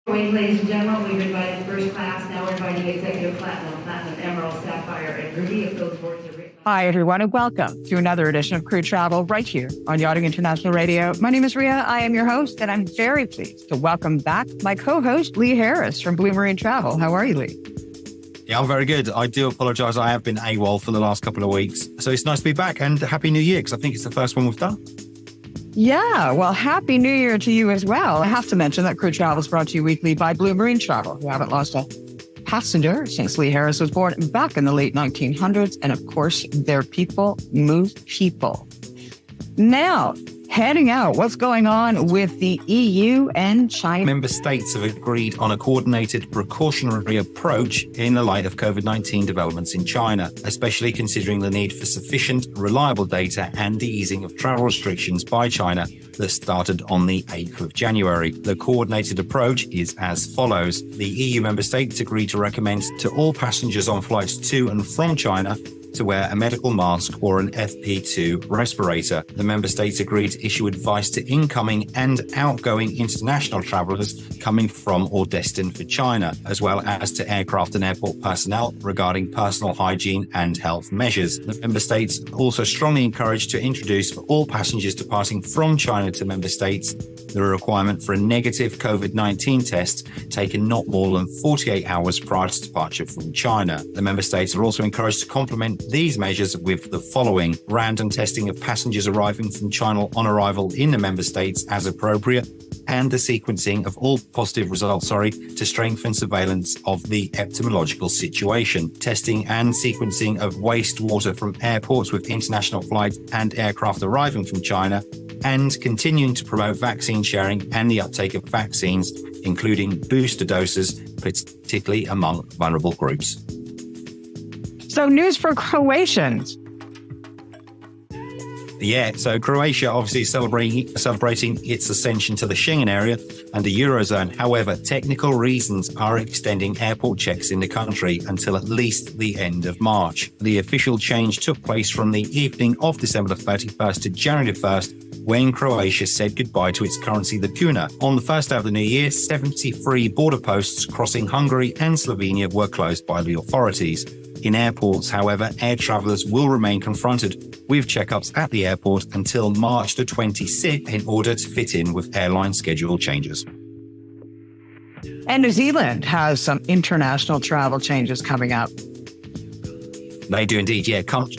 Ladies and gentlemen, we've invited first class, now we're inviting executive platinum, emerald, sapphire, and ruby. If those boards are written. Hi, everyone, and welcome to another edition of Crew Travel right here on Yachting International Radio. My name is Ria. I am your host, and I'm very pleased to welcome back my co-host, Lee Harris from Blue Marine Travel. How are you, Lee? Yeah, I'm very good. I do apologize. I have been AWOL for the last couple of weeks. So it's nice to be back, and Happy New Year, because I think it's the first one we've done. Yeah, well, Happy New Year to you as well. I have to mention that Crew Travel is brought to you weekly by Blue Marine Travel, who haven't lost a passenger since Lee Harris was born back in the late 1900s. And of course, their people move people. Now, heading out, what's going on with the EU and China? Member states have agreed on a coordinated precautionary approach in the light of COVID-19 developments in China, especially considering the need for sufficient, reliable data and the easing of travel restrictions by China that started on the 8th of January. The coordinated approach is as follows. The EU member states agreed to recommend to all passengers on flights to and from China to wear a medical mask or an FP2 respirator. The member states agreed to issue advice to incoming and outgoing international travellers coming from or destined for China, as well as to aircraft and airport personnel regarding personal hygiene and health measures. The member states also strongly encouraged to introduce for all passengers departing from China to member states the requirement for a negative COVID-19 test taken not more than 48 hours prior to departure from China. The member states are also encouraged to complement these measures with the following: random testing of passengers arriving from China on arrival in the member states as appropriate, and the sequencing of all positive results, to strengthen surveillance of the epidemiological situation, testing and sequencing of wastewater from airports with international flights and aircraft arriving from China, and continuing to promote vaccine sharing and the uptake of vaccines, including booster doses, particularly among vulnerable groups. So news for Croatians. Yeah, so Croatia obviously celebrating its ascension to the Schengen area and the Eurozone. However, technical reasons are extending airport checks in the country until at least the end of March. The official change took place from the evening of December the 31st to January the 1st, when Croatia said goodbye to its currency, the kuna. On the first day of the new year, 73 border posts crossing Hungary and Slovenia were closed by the authorities. In airports, however, air travellers will remain confronted with checkups at the airport until March the 26th in order to fit in with airline schedule changes. And New Zealand has some international travel changes coming up. They do indeed, yeah. Come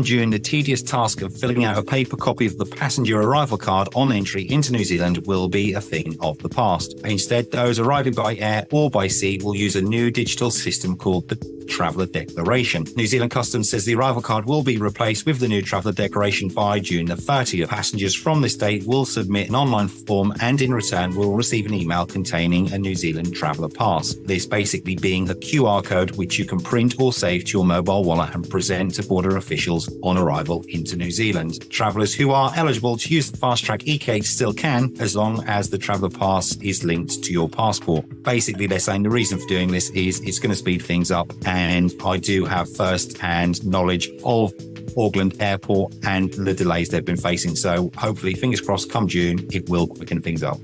June, the tedious task of filling out a paper copy of the passenger arrival card on entry into New Zealand will be a thing of the past. Instead, those arriving by air or by sea will use a new digital system called the Traveller Declaration. New Zealand Customs says the arrival card will be replaced with the new Traveller Declaration by June the 30th. Passengers from this date will submit an online form and in return will receive an email containing a New Zealand Traveller Pass. This basically being a QR code which you can print or save to your mobile wallet and present to border officials on arrival into New Zealand. Travellers who are eligible to use the Fast Track e-gate still can, as long as the Traveller Pass is linked to your passport. Basically, they're saying the reason for doing this is it's going to speed things up, and I do have first-hand knowledge of Auckland Airport and the delays they've been facing. So hopefully, fingers crossed, come June, it will quicken things up.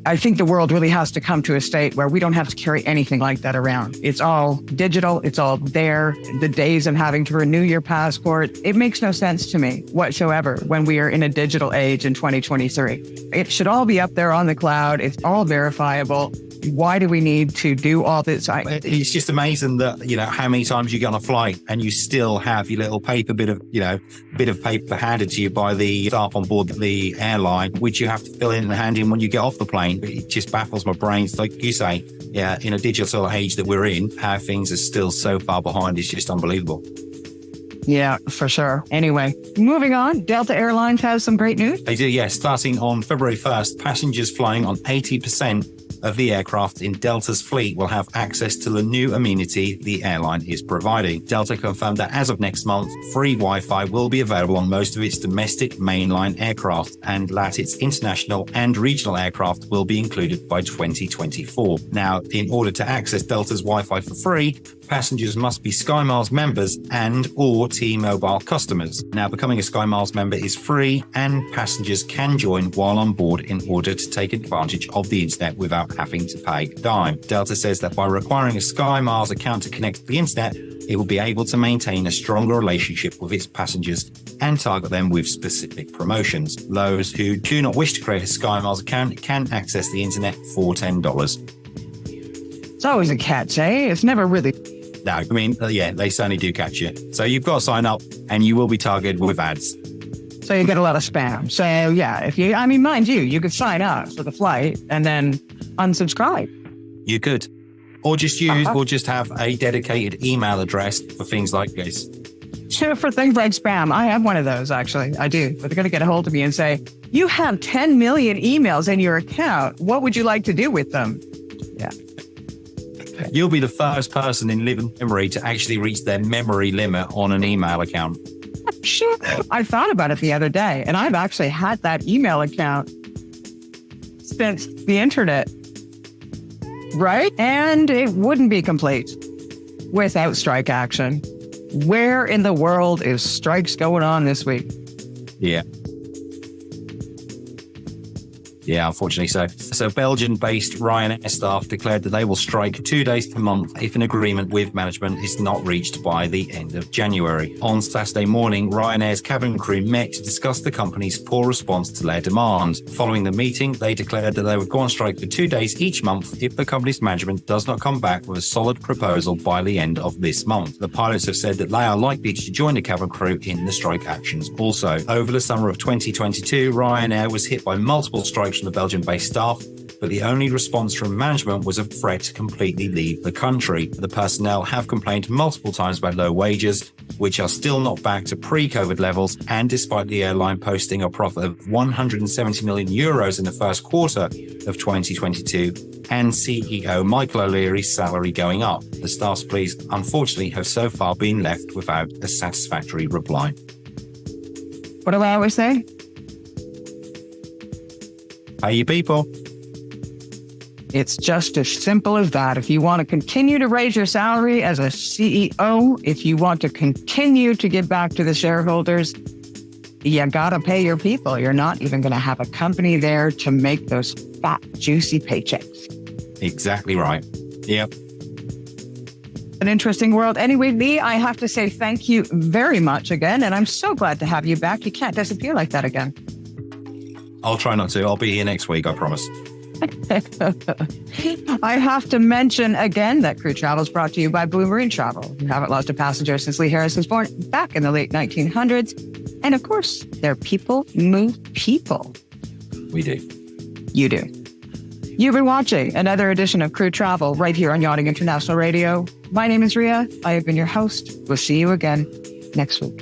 I think the world really has to come to a state where we don't have to carry anything like that around. It's all digital. It's all there. The days of having to renew your passport, it makes no sense to me whatsoever when we are in a digital age in 2023. It should all be up there on the cloud. It's all verifiable. Why do we need to do all this? It's just amazing that, how many times you get on a flight and you still have your little paper bit of paper handed to you by the staff on board the airline, which you have to fill in and hand in when you get off the plane. It just baffles my brain. It's like you say, in a digital age that we're in, how things are still so far behind is just unbelievable. Yeah, for sure. Anyway, moving on, Delta Airlines has some great news. They do, yes. Starting on February 1st, passengers flying on 80% of the aircraft in Delta's fleet will have access to the new amenity the airline is providing. Delta confirmed that as of next month, free Wi-Fi will be available on most of its domestic mainline aircraft, and that its international and regional aircraft will be included by 2024. Now, in order to access Delta's Wi-Fi for free, passengers must be SkyMiles members and or T-Mobile customers. Now, becoming a SkyMiles member is free and passengers can join while on board in order to take advantage of the internet without having to pay a dime. Delta says that by requiring a SkyMiles account to connect to the internet, it will be able to maintain a stronger relationship with its passengers and target them with specific promotions. Those who do not wish to create a SkyMiles account can access the internet for $10. It's always a catch, eh? It's never really. No, I mean, yeah, they certainly do catch you. So you've got to sign up and you will be targeted with ads. So you get a lot of spam. So yeah, mind you could sign up for the flight and then unsubscribe. You could. Or just have a dedicated email address for things like this. Sure, for things like spam. I have one of those, actually. I do. But they're going to get a hold of me and say, you have 10 million emails in your account. What would you like to do with them? Yeah. You'll be the first person in living memory to actually reach their memory limit on an email account. Sure. I thought about it the other day, and I've actually had that email account since the internet. Right? And it wouldn't be complete without strike action. Where in the world is strikes going on this week? Yeah. Yeah, unfortunately so. So Belgian-based Ryanair staff declared that they will strike 2 days per month if an agreement with management is not reached by the end of January. On Saturday morning, Ryanair's cabin crew met to discuss the company's poor response to their demand. Following the meeting, they declared that they would go on strike for 2 days each month if the company's management does not come back with a solid proposal by the end of this month. The pilots have said that they are likely to join the cabin crew in the strike actions also. Over the summer of 2022, Ryanair was hit by multiple strikes from the Belgian-based staff, but the only response from management was a threat to completely leave the country. The personnel have complained multiple times about low wages, which are still not back to pre-COVID levels, and despite the airline posting a profit of 170 million euros in the first quarter of 2022, and CEO Michael O'Leary's salary going up. The staff's pleas, unfortunately, have so far been left without a satisfactory reply. What do I always say? Pay your people. It's just as simple as that. If you want to continue to raise your salary as a CEO, if you want to continue to give back to the shareholders, you got to pay your people. You're not even going to have a company there to make those fat, juicy paychecks. Exactly right. Yep. An interesting world. Anyway, Lee, I have to say thank you very much again. And I'm so glad to have you back. You can't disappear like that again. I'll try not to. I'll be here next week, I promise. I have to mention again that Crew Travel is brought to you by Blue Marine Travel. You haven't lost a passenger since Lee Harris was born back in the late 1900s. And of course, their people move people. We do. You do. You've been watching another edition of Crew Travel right here on Yachting International Radio. My name is Ria. I have been your host. We'll see you again next week.